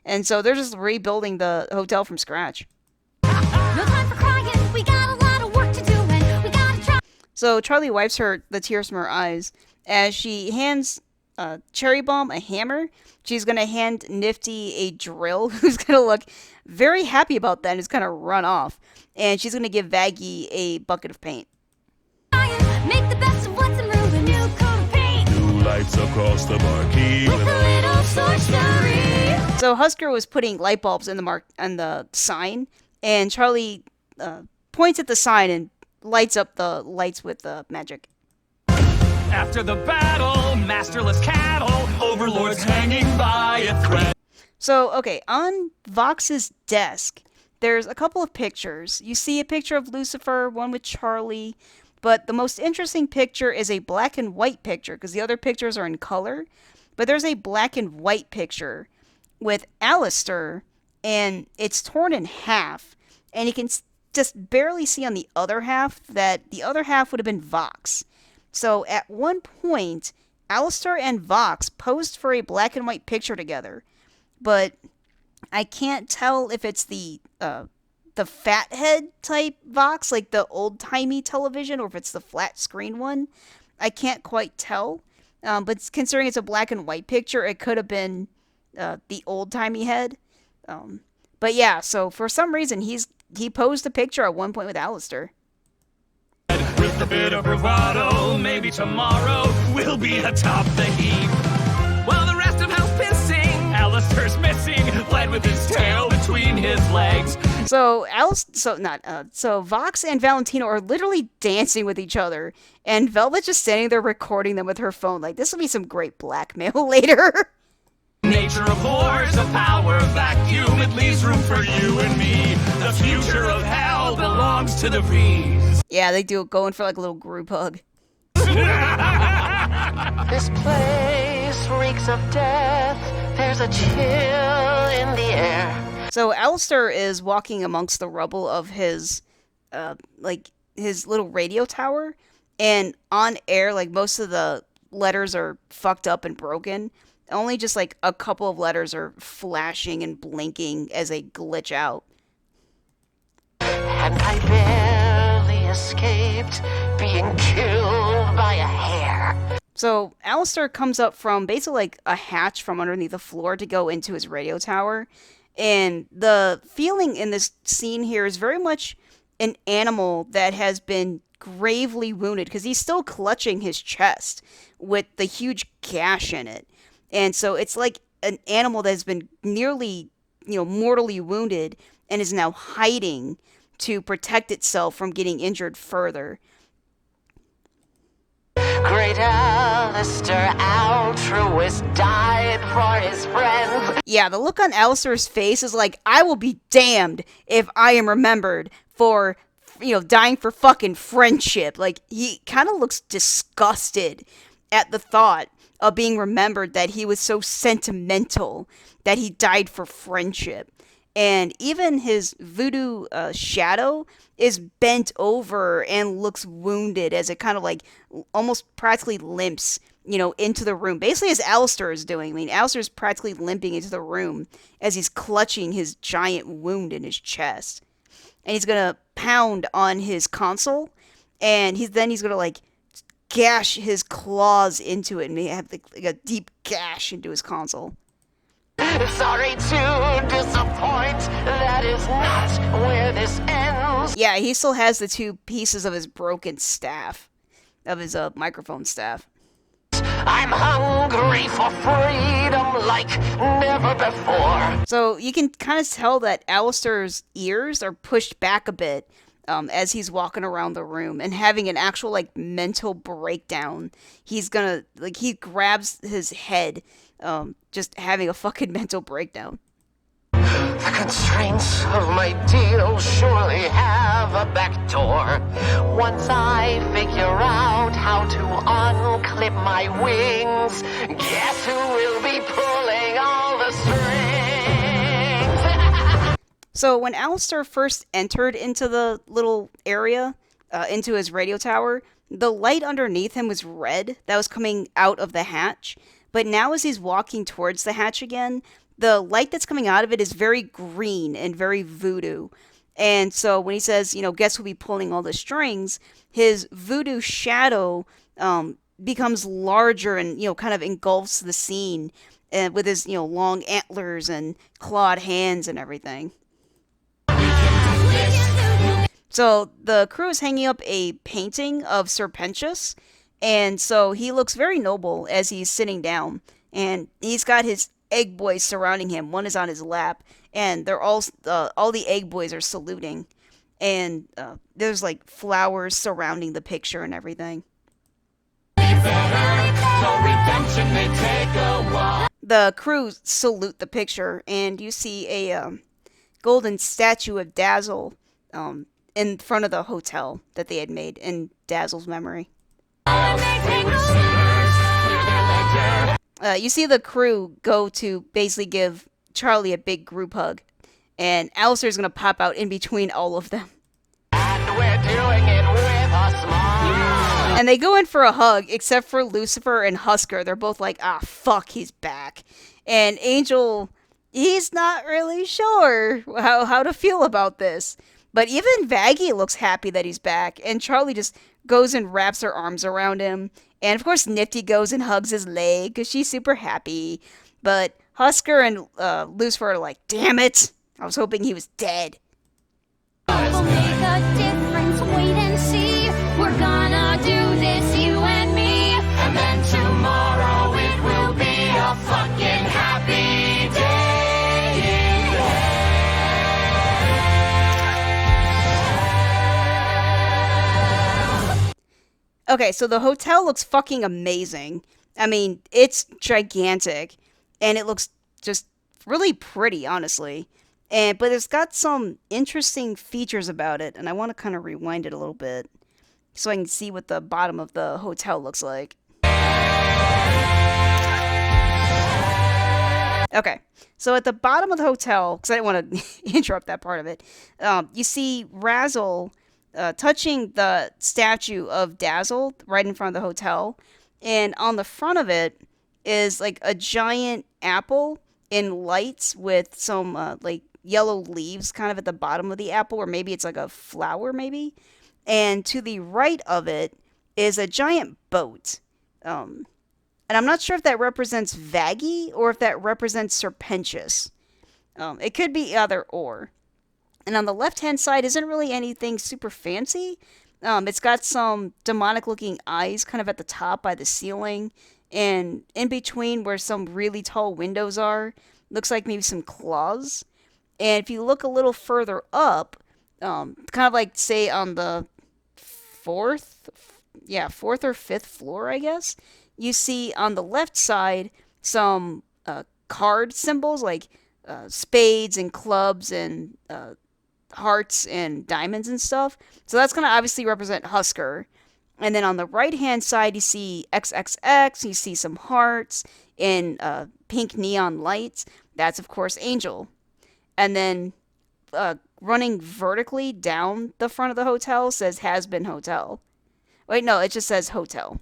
And so they're just rebuilding the hotel from scratch. No time for crying, we got a lot of work to do and we gotta try. So Charlie wipes the tears from her eyes as she hands Cherry Bomb a hammer. She's gonna hand Nifty a drill, who's gonna look very happy about that and is gonna run off. And she's gonna give Vaggie a bucket of paint. Make the best of what's in room, a new coat of paint. New lights across the marquee With a little sorcery. So Husker was putting light bulbs in the sign, and Charlie points at the sign and lights up the lights with magic. After the battle, masterless cattle, overlords hanging by a thread. So, okay, on Vox's desk, there's a couple of pictures. You see a picture of Lucifer, one with Charlie, but the most interesting picture is a black and white picture, because the other pictures are in color. But there's a black and white picture with Alistair, and it's torn in half, and you can just barely see on the other half that the other half would have been Vox. So at one point, Alistair and Vox posed for a black and white picture together, but I can't tell if it's the fathead type Vox, like the old-timey television, or if it's the flat screen one. I can't quite tell, but considering it's a black and white picture, it could have been the old-timey head. But yeah, so for some reason, he posed a picture at one point with Alistair. With a bit of bravado, maybe tomorrow we'll be atop the heap. While the rest of hell's pissing, Alistair's missing, led with his tail between his legs. So Vox and Valentino are literally dancing with each other, and Velvet's just standing there recording them with her phone. Like, this will be some great blackmail later. Nature abhors a power vacuum. It leaves room for you and me. The future of hell belongs to the V's. Yeah, they do going for like a little group hug. This place reeks of death. There's a chill in the air. So Alistair is walking amongst the rubble of his little radio tower, and on air, like, most of the letters are fucked up and broken. Only just like a couple of letters are flashing and blinking as they glitch out. And I barely escaped being killed by a hair. So Alistair comes up from basically like a hatch from underneath the floor to go into his radio tower. And the feeling in this scene here is very much an animal that has been gravely wounded, because he's still clutching his chest with the huge gash in it. And so it's like an animal that has been nearly, mortally wounded and is now hiding to protect itself from getting injured further. Great Alistair, altruist, died for his friends. Yeah, the look on Alistair's face is like, I will be damned if I am remembered for, dying for fucking friendship. Like, he kind of looks disgusted at the thought of being remembered that he was so sentimental that he died for friendship. And even his voodoo shadow is bent over and looks wounded as it kind of like almost practically limps, into the room. Basically as Alistair is doing. I mean, Alistair's practically limping into the room as he's clutching his giant wound in his chest. And he's going to pound on his console, and he's going to like gash his claws into it, and he have like a deep gash into his console. Sorry to disappoint, that is not where this ends. Yeah, he still has the 2 pieces of his broken staff, of his microphone staff. I'm hungry for freedom like never before. So you can kind of tell that Alistair's ears are pushed back a bit as he's walking around the room and having an actual like mental breakdown. He's gonna like he grabs his head, just having a fucking mental breakdown. The constraints of my deal surely have a back door. Once I figure out how to unclip my wings, guess who will be pulling all the strings? So when Alistair first entered into the little area, into his radio tower, the light underneath him was red that was coming out of the hatch. But now as he's walking towards the hatch again, the light that's coming out of it is very green and very voodoo. And so when he says, guess who'll be pulling all the strings, his voodoo shadow becomes larger and, kind of engulfs the scene with his, long antlers and clawed hands and everything. So the crew is hanging up a painting of Serpentius, and so he looks very noble as he's sitting down, and he's got his egg boys surrounding him. One is on his lap, and they're all the egg boys are saluting, and there's like flowers surrounding the picture and everything. The crew salute the picture, and you see a golden statue of Dazzle in front of the hotel that they had made in Dazzle's memory. You see the crew go to basically give Charlie a big group hug, and Alistair's gonna pop out in between all of them. And we're doing it with a smile. And they go in for a hug, except for Lucifer and Husker. They're both like, ah, fuck, he's back. And Angel, he's not really sure how to feel about this. But even Vaggie looks happy that he's back, and Charlie just goes and wraps her arms around him. And of course, Nifty goes and hugs his leg because she's super happy. But Husker and Lucifer are like, damn it, I was hoping he was dead. We'll make a difference, wait and see. We're gonna do this, you and me. And then tomorrow it will be a fucking happy day in hell. Okay, so the hotel looks fucking amazing. I mean, it's gigantic, and it looks just really pretty, honestly. But it's got some interesting features about it, and I want to kind of rewind it a little bit so I can see what the bottom of the hotel looks like. Okay, so at the bottom of the hotel, because I didn't want to interrupt that part of it, you see Razzle touching the statue of Dazzle right in front of the hotel, and on the front of it is like a giant apple in lights with some like yellow leaves kind of at the bottom of the apple, or maybe it's like a flower maybe. And to the right of it is a giant boat. And I'm not sure if that represents Vaggie or if that represents Serpentius. It could be either or. And on the left-hand side isn't really anything super fancy. It's got some demonic-looking eyes kind of at the top by the ceiling. And in between where some really tall windows are, looks like maybe some claws. And if you look a little further up, kind of like, say, on the fourth or fifth floor, I guess, you see on the left side some card symbols like spades and clubs and hearts and diamonds and stuff. So that's going to obviously represent Husker. And then on the right-hand side, you see XXX, you see some hearts and pink neon lights. That's, of course, Angel. And then running vertically down the front of the hotel says Hazbin Hotel. Wait, no, it just says hotel.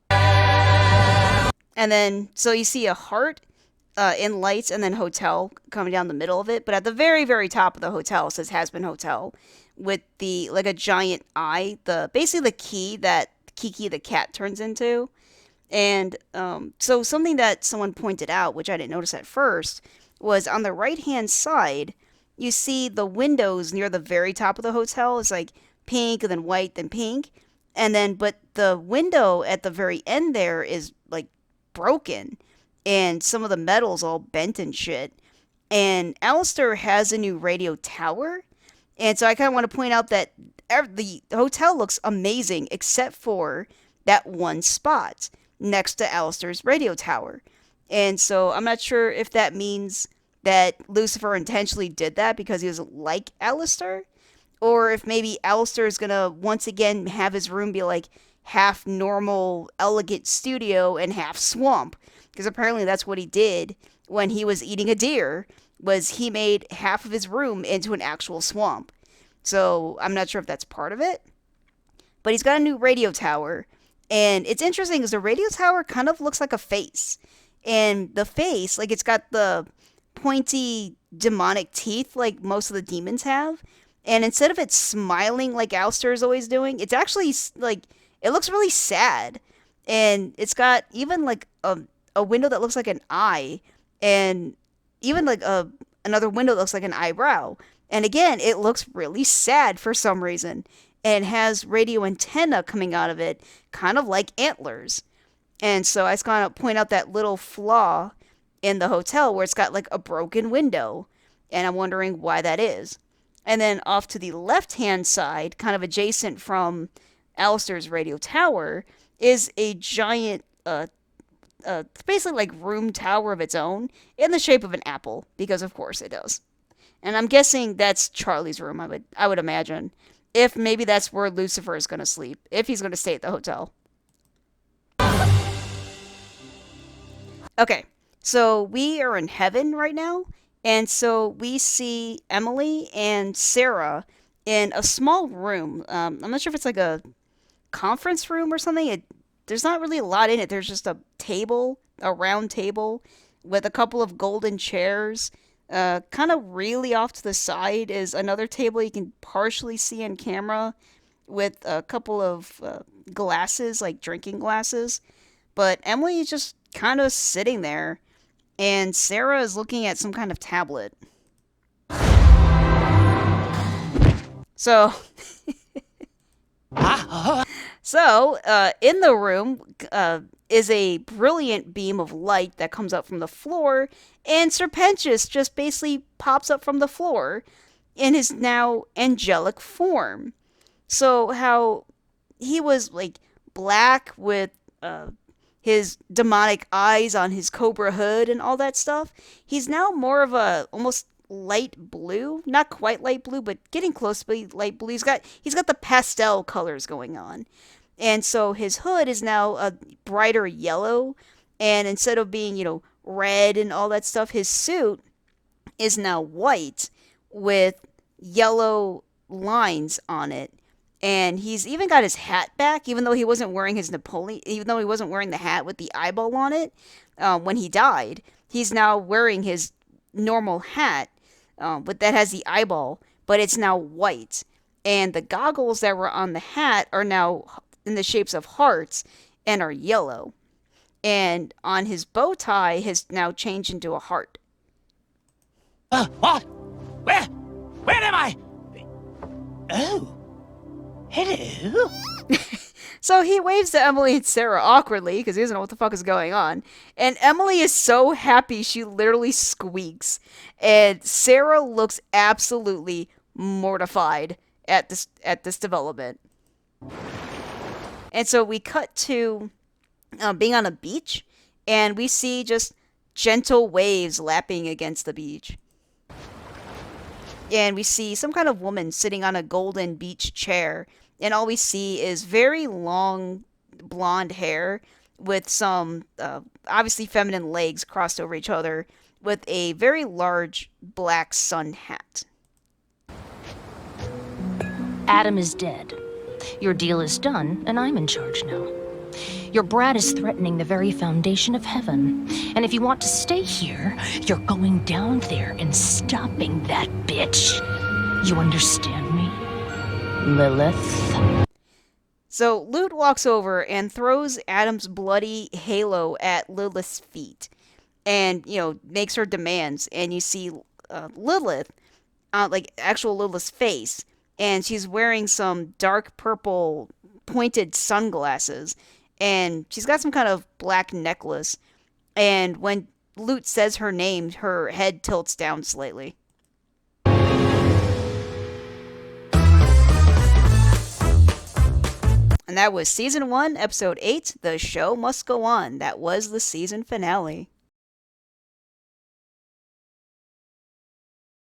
And then, so you see a heart in lights and then hotel coming down the middle of it. But at the very, very top of the hotel says Hazbin Hotel with the, like a giant eye, basically the key that Kiki the cat turns into. And so something that someone pointed out, which I didn't notice at first, was on the right-hand side, you see the windows near the very top of the hotel is like pink and then white, then pink. And then, but the window at the very end there is like broken and some of the metal's all bent and shit. And Alistair has a new radio tower. And so I kind of want to point out that the hotel looks amazing except for that one spot next to Alistair's radio tower. And so I'm not sure if that means that Lucifer intentionally did that because he was like Alistair, or if maybe Alistair is gonna once again have his room be like half normal, elegant studio and half swamp. Because apparently that's what he did when he was eating a deer, was he made half of his room into an actual swamp. So I'm not sure if that's part of it. But he's got a new radio tower. And it's interesting because the radio tower kind of looks like a face. And the face, like it's got the pointy demonic teeth like most of the demons have. And instead of it smiling like Alistair is always doing, it's actually like, it looks really sad. And it's got even like a window that looks like an eye. And even like another window that looks like an eyebrow. And again, it looks really sad for some reason. And has radio antenna coming out of it, kind of like antlers. And so I was going to point out that little flaw in the hotel where it's got like a broken window. And I'm wondering why that is. And then off to the left-hand side, kind of adjacent from Alistair's radio tower, is a giant, basically like room tower of its own in the shape of an apple, because of course it does. And I'm guessing that's Charlie's room, I would imagine. If maybe that's where Lucifer is going to sleep, if he's going to stay at the hotel. Okay, so we are in heaven right now. And so we see Emily and Sarah in a small room. I'm not sure if it's like a conference room or something. There's not really a lot in it. There's just a table, a round table, with a couple of golden chairs. Kind of really off to the side is another table you can partially see on camera with a couple of glasses, like drinking glasses. But Emily is just kind of sitting there. And Sarah is looking at some kind of tablet. So, in the room is a brilliant beam of light that comes up from the floor, and Serpentius just basically pops up from the floor in his now angelic form. So how he was like black with his demonic eyes on his cobra hood and all that stuff, he's now more of a almost light blue, not quite light blue, but getting close to light blue. He's got the pastel colors going on. And so his hood is now a brighter yellow, and instead of being, red and all that stuff, his suit is now white with yellow lines on it. And he's even got his hat back, even though he wasn't wearing his Napoleon, even though he wasn't wearing the hat with the eyeball on it when he died. He's now wearing his normal hat, but that has the eyeball, but it's now white. And the goggles that were on the hat are now in the shapes of hearts and are yellow. And on his bow tie has now changed into a heart. What? Where am I? Oh. Hello? So he waves to Emily and Sarah awkwardly because he doesn't know what the fuck is going on. And Emily is so happy she literally squeaks. And Sarah looks absolutely mortified at this development. And so we cut to being on a beach, and we see just gentle waves lapping against the beach. And we see some kind of woman sitting on a golden beach chair. And all we see is very long blonde hair with some obviously feminine legs crossed over each other with a very large black sun hat. Adam is dead. Your deal is done, and I'm in charge now. Your brat is threatening the very foundation of heaven. And if you want to stay here, you're going down there and stopping that bitch. You understand me, Lilith? So Lute walks over and throws Adam's bloody halo at Lilith's feet and, makes her demands. And you see Lilith, like actual Lilith's face, and she's wearing some dark purple pointed sunglasses. And she's got some kind of black necklace. And when Lute says her name, her head tilts down slightly. And that was Season 1, Episode 8, The Show Must Go On. That was the season finale.